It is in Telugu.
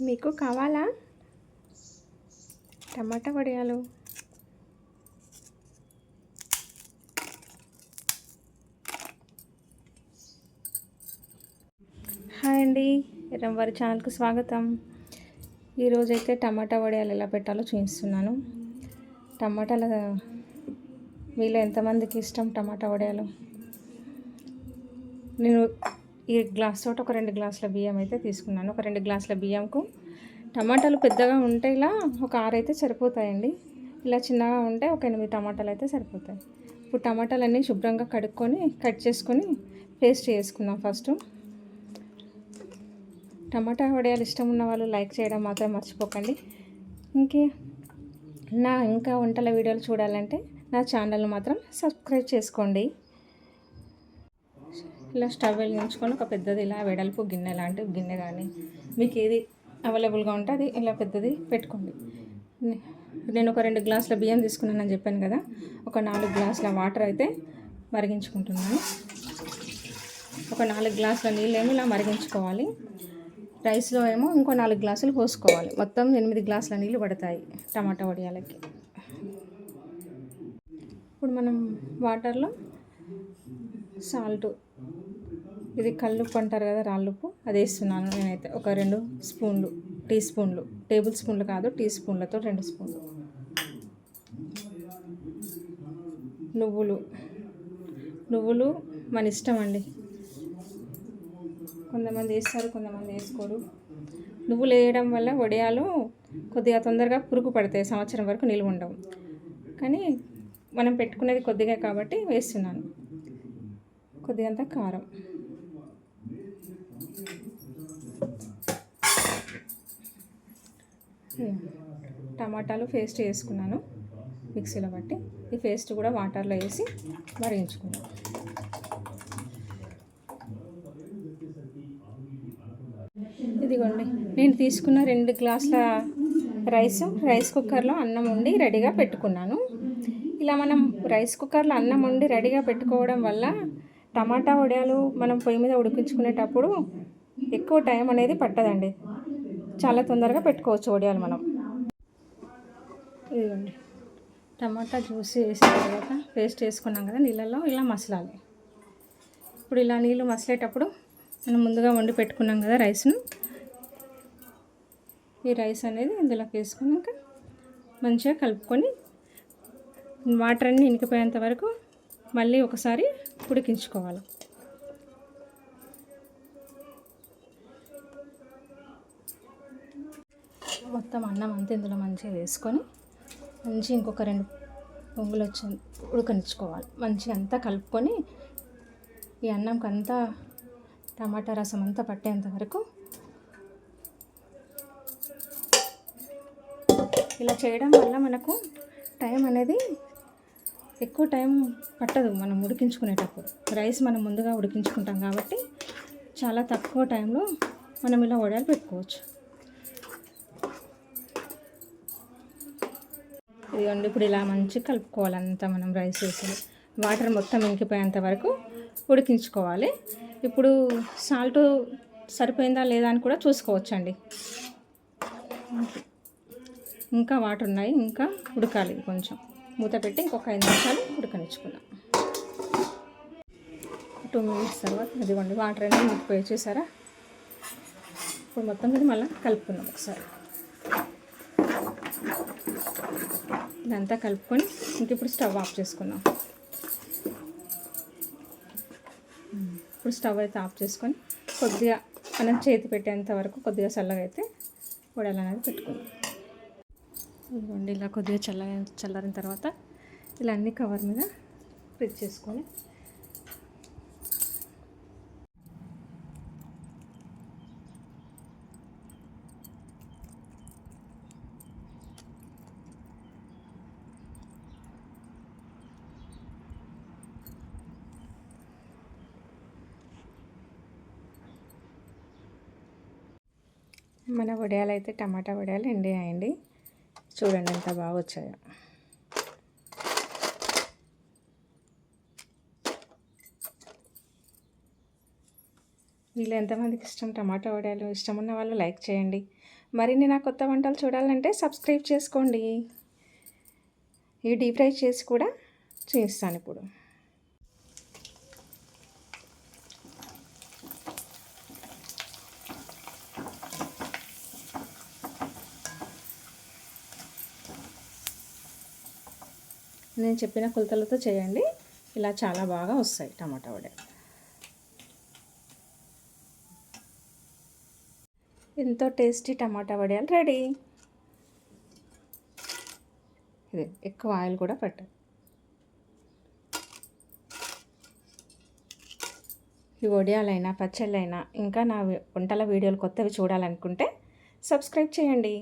మీకు కావాలా టమాటా వడియాలు? హాయ్ అండి, వారి ఛానల్కి స్వాగతం. ఈరోజైతే టమాటా వడియాలు ఎలా పెట్టాలో చూపిస్తున్నాను. టమాటాల మీలో ఎంతమందికి ఇష్టం టమాటా వడియాలు? నేను ఈ గ్లాస్ తోటి ఒక 2 గ్లాసుల బియ్యం అయితే తీసుకున్నాను. ఒక 2 గ్లాసుల బియ్యంకు టమాటాలు పెద్దగా ఉంటే ఇలా ఒక 6 అయితే సరిపోతాయండి. ఇలా చిన్నగా ఉంటే ఒక 8 టమాటాలు అయితే సరిపోతాయి. ఇప్పుడు టమాటాలన్నీ శుభ్రంగా కడుక్కొని కట్ చేసుకొని పేస్ట్ చేసుకుందాం. ఫస్ట్ టమాటా వడియాలు ఇష్టం ఉన్న వాళ్ళు లైక్ చేయడం మాత్రం మర్చిపోకండి. ఇంకా వంటల వీడియోలు చూడాలంటే నా ఛానల్ మాత్రం సబ్స్క్రైబ్ చేసుకోండి. ఇలా స్టవ్ వెలిగించుకొని ఒక పెద్దది ఇలా వెడల్పు గిన్నె లాంటి గిన్నె కానీ మీకు ఏది అవైలబుల్గా ఉంటే అది ఇలా పెద్దది పెట్టుకోండి. నేను ఒక 2 గ్లాసుల బియ్యం తీసుకున్నానని చెప్పాను కదా, ఒక 4 గ్లాసుల వాటర్ అయితే మరిగించుకుంటున్నాను. ఒక 4 గ్లాసుల నీళ్ళు ఏమో ఇలా మరిగించుకోవాలి. రైస్లో ఏమో ఇంకో 4 గ్లాసులు పోసుకోవాలి. మొత్తం 8 గ్లాసుల నీళ్ళు పడతాయి టమాటా వడియాలకి. ఇప్పుడు మనం వాటర్లో సాల్ట్, ఇది కల్లుప్పు అంటారు కదా, రాళ్ళుప్పు, అది వేస్తున్నాను నేనైతే. ఒక 2 స్పూన్లు, టీ స్పూన్లు, టేబుల్ స్పూన్లు కాదు, టీ స్పూన్లతో 2 స్పూన్లు. నువ్వులు మన ఇష్టం అండి. కొంతమంది వేస్తారు, కొంతమంది వేసుకోరు. నువ్వులు వేయడం వల్ల వడియాలు కొద్దిగా తొందరగా పురుగు పడతాయి, సంవత్సరం వరకు నిల్వ ఉండవు. కానీ మనం పెట్టుకునేది కొద్దిగా కాబట్టి వేస్తున్నాను. కొద్దిగంత కారం, టమాటాలు పేస్ట్ వేసుకున్నాను మిక్సీలో బట్టి. ఈ పేస్ట్ కూడా వాటర్లో వేసి మరిగించుకున్నాను. ఇదిగోండి, నేను తీసుకున్న 2 గ్లాసుల రైస్ కుక్కర్లో అన్నం వండి రెడీగా పెట్టుకున్నాను. ఇలా మనం రైస్ కుక్కర్లో అన్నం వండి రెడీగా పెట్టుకోవడం వల్ల టమాటా వడియాలు మనం పొయ్యి మీద ఉడికించుకునేటప్పుడు ఎక్కువ టైం అనేది పట్టదండి. చాలా తొందరగా పెట్టుకోవచ్చు వడియాలు మనం. ఇదిగోండి, టమాటా జ్యూస్ వేసిన తర్వాత పేస్ట్ వేసుకున్నాం కదా, నీళ్ళల్లో ఇలా మసలాలి. ఇప్పుడు ఇలా నీళ్ళు మసలేటప్పుడు మనం ముందుగా వండి పెట్టుకున్నాం కదా రైస్ను, ఈ రైస్ అనేది ఇందులోకి వేసుకున్నాక మంచిగా కలుపుకొని వాటర్ అన్నీ ఇనికిపోయేంత వరకు మళ్ళీ ఒకసారి ఉడికించుకోవాలి. మొత్తం అన్నం అంతా ఇందులో మంచిగా వేసుకొని ఇంకొక 2 పొంగులు వచ్చి ఉడకనిచ్చుకోవాలి. మంచిగా అంతా కలుపుకొని ఈ అన్నంకి అంతా టమాటా రసం అంతా పట్టేంత వరకు ఇలా చేయడం వల్ల మనకు టైం అనేది ఎక్కువ టైం పట్టదు. మనం ఉడికించుకునేటప్పుడు రైస్ మనం ముందుగా ఉడికించుకుంటాం కాబట్టి చాలా తక్కువ టైంలో మనం ఇలా వడియాలు పెట్టుకోవచ్చు. ఇదిగోండి, ఇప్పుడు ఇలా మంచిగా కలుపుకోవాలి. అంతా మనం రైస్ వేసి వాటర్ మొత్తం ఇంకిపోయేంత వరకు ఉడికించుకోవాలి. ఇప్పుడు సాల్ట్ సరిపోయిందా లేదా అని కూడా చూసుకోవచ్చండి. ఇంకా వాటర్ ఉన్నాయి, ఇంకా ఉడకాలి. కొంచెం మూత పెట్టి ఇంకొక 5 నిమిషాలు ఉడకనిచ్చుకుందాం. 2 మినిట్స్ తర్వాత ఇదిగోండి వాటర్ అనేది ఉడికిపోయి చూసారా. ఇప్పుడు మొత్తం ఇది మళ్ళీ కలుపుకుందాం ఒకసారి. ఇదంతా కలుపుకొని ఇప్పుడు స్టవ్ ఆఫ్ చేసుకుందాం. ఇప్పుడు స్టవ్ అయితే ఆఫ్ చేసుకొని కొద్దిగా మనం చేతి పెట్టేంత వరకు కొద్దిగా చల్లగా అయితే వడియాలు అనేది పెట్టుకుందాం. ఇదిగోండి, ఇలా కొద్దిగా చల్లారిన తర్వాత ఇలా అన్ని కవర్ మీద ప్రెస్ చేసుకొని మన వడియాలు అయితే టమాటా వడియాలు ఎండినాయండి. చూడండి ఎంత బాగా వచ్చాయో. వీళ్ళు ఎంతమందికి ఇష్టం టమాటా వడియాలు? ఇష్టం ఉన్న వాళ్ళు లైక్ చేయండి. మరిన్ని నా కొత్త వంటలు చూడాలంటే సబ్స్క్రైబ్ చేసుకోండి. ఇవి డీప్ ఫ్రై చేసి కూడా చేస్తాను ఇప్పుడు. నేను చెప్పిన కొలతలతో చేయండి, ఇలా చాలా బాగా వస్తాయి టమాటా వడలు. ఎంతో టేస్టీ టమాటా వడియాలు రెడీ. ఇది ఎక్కువ ఆయిల్ కూడా పట్టదు. ఈ వడియాలైనా పచ్చళ్ళైనా ఇంకా నా వంటల వీడియోలు కొత్తవి చూడాలనుకుంటే సబ్స్క్రైబ్ చేయండి.